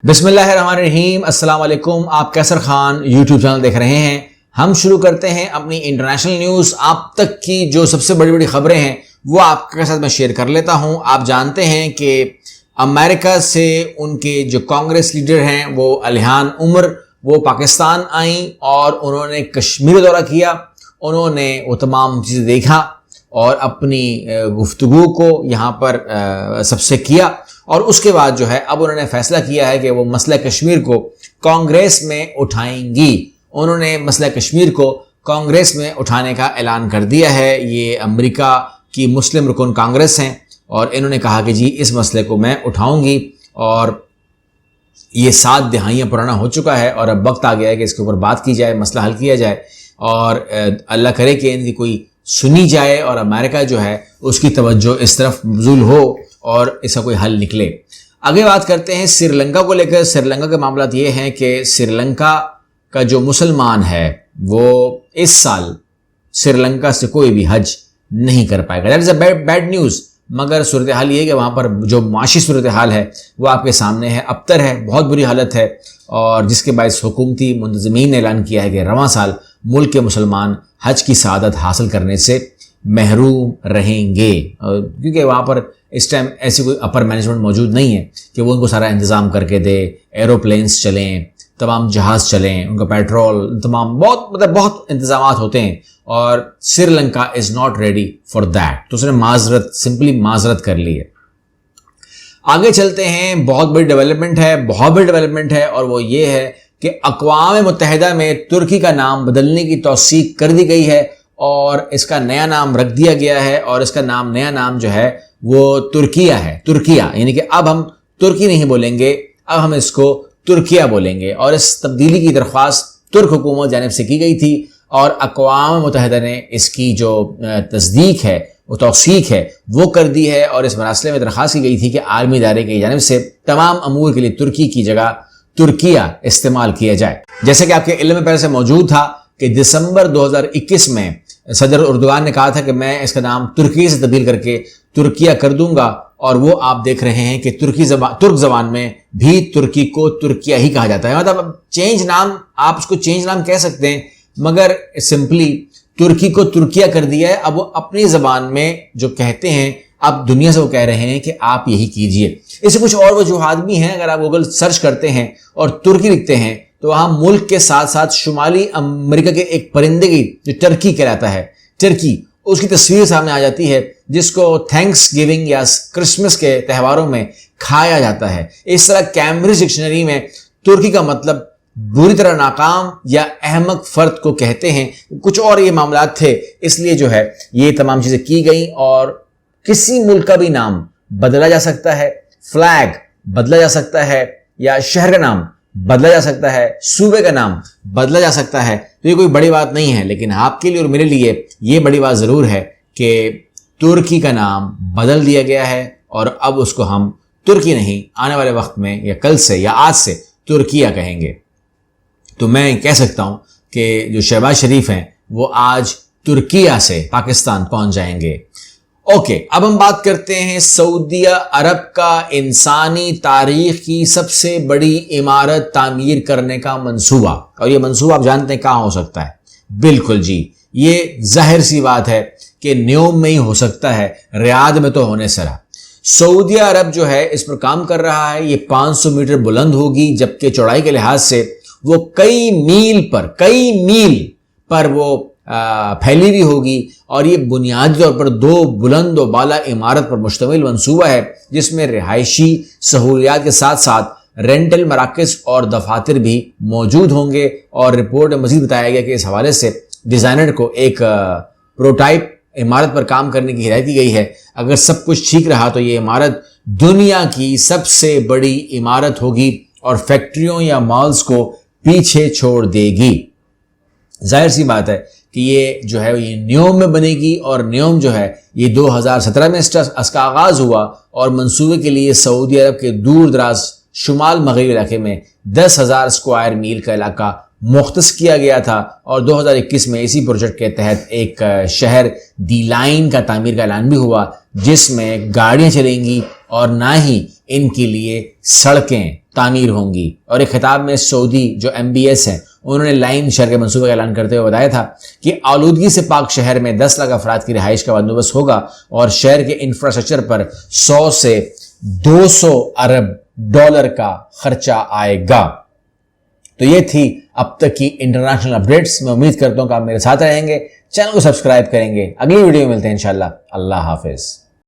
بسم اللہ الرحمن الرحیم۔ السلام علیکم، آپ کیسر خان یوٹیوب چینل دیکھ رہے ہیں۔ ہم شروع کرتے ہیں اپنی انٹرنیشنل نیوز۔ آپ تک کی جو سب سے بڑی خبریں ہیں وہ آپ کے ساتھ میں شیئر کر لیتا ہوں۔ آپ جانتے ہیں کہ امریکہ سے ان کے جو کانگریس لیڈر ہیں وہ الہان عمر وہ پاکستان آئیں اور انہوں نے کشمیر دورہ کیا۔ انہوں نے وہ تمام چیزیں دیکھا اور اپنی گفتگو کو یہاں پر سب سے کیا، اور اس کے بعد جو ہے اب انہوں نے فیصلہ کیا ہے کہ وہ مسئلہ کشمیر کو کانگریس میں اٹھائیں گی۔ انہوں نے مسئلہ کشمیر کو کانگریس میں اٹھانے کا اعلان کر دیا ہے۔ یہ امریکہ کی مسلم رکن کانگریس ہیں اور انہوں نے کہا کہ جی اس مسئلے کو میں اٹھاؤں گی، اور یہ 7 دہائیاں پرانا ہو چکا ہے اور اب وقت آ گیا ہے کہ اس کے اوپر بات کی جائے، مسئلہ حل کیا جائے، اور اللہ کرے کہ ان کی کوئی سنی جائے اور امریکہ جو ہے اس کی توجہ اس طرف مبذول ہو اور اس کا کوئی حل نکلے۔ آگے بات کرتے ہیں سری لنکا کو لے کر۔ سری لنکا کے معاملات یہ ہیں کہ سری لنکا کا جو مسلمان ہے وہ اس سال سری لنکا سے کوئی بھی حج نہیں کر پائے گا۔ That is a bad news, مگر صورتحال یہ ہے کہ وہاں پر جو معاشی صورتحال ہے وہ آپ کے سامنے ہے، ابتر ہے، بہت بری حالت ہے، اور جس کے باعث حکومتی منتظمین نے اعلان کیا ہے کہ رواں سال ملک کے مسلمان حج کی سعادت حاصل کرنے سے محروم رہیں گے، کیونکہ وہاں پر اس ٹائم ایسی کوئی اپر مینجمنٹ موجود نہیں ہے کہ وہ ان کو سارا انتظام کر کے دے۔ ایروپلینس چلیں، تمام جہاز چلیں، ان کا پیٹرول، تمام بہت انتظامات ہوتے ہیں، اور Sri Lanka is not ready for that, تو اس نے سمپلی معذرت کر لی ہے۔ آگے چلتے ہیں، بہت بڑی ڈیولپمنٹ ہے، اور وہ یہ ہے کہ اقوام متحدہ میں ترکی کا نام بدلنے کی توثیق کر دی گئی ہے اور اس کا نیا نام رکھ دیا گیا ہے، اور اس کا نیا نام جو ہے وہ ترکیہ ہے۔ ترکیہ یعنی کہ اب ہم ترکی نہیں بولیں گے، اب ہم اس کو ترکیہ بولیں گے، اور اس تبدیلی کی درخواست ترک حکومت جانب سے کی گئی تھی، اور اقوام متحدہ نے اس کی جو تصدیق ہے، وہ توثیق ہے، وہ کر دی ہے، اور اس مراسلے میں درخواست کی گئی تھی کہ عالمی ادارے کی جانب سے تمام امور کے لیے ترکی کی جگہ ترکیہ استعمال کیا جائے۔ جیسے کہ آپ کے علم میں پہلے سے موجود تھا کہ دسمبر 2021 میں صدر اردوغان نے کہا تھا کہ میں اس کا نام ترکی سے تبدیل کر کے ترکیہ کر دوں گا، اور وہ آپ دیکھ رہے ہیں کہ ترک زبان میں بھی ترکی کو ترکیہ ہی کہا جاتا ہے۔ مطلب چینج نام، آپ اس کو چینج نام کہہ سکتے ہیں، مگر سمپلی ترکی کو ترکیہ کر دیا ہے۔ اب وہ اپنی زبان میں جو کہتے ہیں، اب دنیا سے وہ کہہ رہے ہیں کہ آپ یہی کیجئے۔ اس سے کچھ اور وجوہات بھی ہیں، اگر آپ گوگل سرچ کرتے ہیں اور ترکی لکھتے ہیں تو وہاں ملک کے ساتھ ساتھ شمالی امریکہ کے ایک پرندے کی جو ٹرکی کہلاتا ہے، ٹرکی، اس کی تصویر سامنے آ جاتی ہے، جس کو تھینکس گیونگ یا کرسمس کے تہواروں میں کھایا جاتا ہے۔ اس طرح کیمبرج ڈکشنری میں ترکی کا مطلب بری طرح ناکام یا احمق فرد کو کہتے ہیں۔ کچھ اور یہ معاملات تھے، اس لیے جو ہے یہ تمام چیزیں کی گئیں، اور کسی ملک کا بھی نام بدلا جا سکتا ہے، فلیگ بدلا جا سکتا ہے، یا شہر کا نام بدلا جا سکتا ہے، صوبے کا نام بدلا جا سکتا ہے، تو یہ کوئی بڑی بات نہیں ہے۔ لیکن آپ کے لیے اور میرے لیے یہ بڑی بات ضرور ہے کہ ترکی کا نام بدل دیا گیا ہے، اور اب اس کو ہم ترکی نہیں، آنے والے وقت میں یا کل سے یا آج سے ترکیہ کہیں گے۔ تو میں کہہ سکتا ہوں کہ جو شہباز شریف ہیں وہ آج ترکیہ سے پاکستان پہنچ جائیں گے۔ اوکے، اب ہم بات کرتے ہیں سعودی عرب کا انسانی تاریخ کی سب سے بڑی عمارت تعمیر کرنے کا منصوبہ، اور یہ منصوبہ آپ جانتے ہیں کہاں ہو سکتا ہے؟ بالکل جی، یہ ظاہر سی بات ہے کہ نیوم میں ہی ہو سکتا ہے، ریاض میں تو ہونے سرا۔ سعودی عرب جو ہے اس پر کام کر رہا ہے، یہ 500 میٹر بلند ہوگی، جبکہ چوڑائی کے لحاظ سے وہ کئی میل پر وہ پھیلی ہوئی ہوگی، اور یہ بنیادی طور پر 2 بلند و بالا عمارت پر مشتمل منصوبہ ہے، جس میں رہائشی سہولیات کے ساتھ ساتھ رینٹل مراکز اور دفاتر بھی موجود ہوں گے۔ اور رپورٹ میں مزید بتایا گیا کہ اس حوالے سے ڈیزائنر کو ایک پروٹائپ عمارت پر کام کرنے کی ہدایت دی گئی ہے۔ اگر سب کچھ ٹھیک رہا تو یہ عمارت دنیا کی سب سے بڑی عمارت ہوگی اور فیکٹریوں یا مالز کو پیچھے چھوڑ دے گی۔ ظاہر سی بات ہے کہ یہ جو ہے یہ نیوم میں بنے گی، اور نیوم جو ہے یہ 2017 میں اس کا آغاز ہوا، اور منصوبے کے لیے سعودی عرب کے دور دراز شمال مغربی علاقے میں 10,000 اسکوائر میل کا علاقہ مختص کیا گیا تھا، اور 2021 میں اسی پروجیکٹ کے تحت ایک شہر دی لائن کا تعمیر کا اعلان بھی ہوا، جس میں گاڑیاں چلیں گی اور نہ ہی ان کے لیے سڑکیں تعمیر ہوں گی۔ اور ایک خطاب میں سعودی جو MBS ہیں انہوں نے لائن شہر کے منصوبے کا اعلان کرتے ہوئے بتایا تھا کہ آلودگی سے پاک شہر میں 10 لاکھ افراد کی رہائش کا بندوبست ہوگا اور شہر کے انفراسٹرکچر پر 100 سے 200 ارب ڈالر کا خرچہ آئے گا۔ تو یہ تھی اب تک کی انٹرنیشنل اپڈیٹس۔ میں امید کرتا ہوں کہ آپ میرے ساتھ رہیں گے، چینل کو سبسکرائب کریں گے۔ اگلی ویڈیو میں ملتے ہیں انشاءاللہ۔ اللہ حافظ۔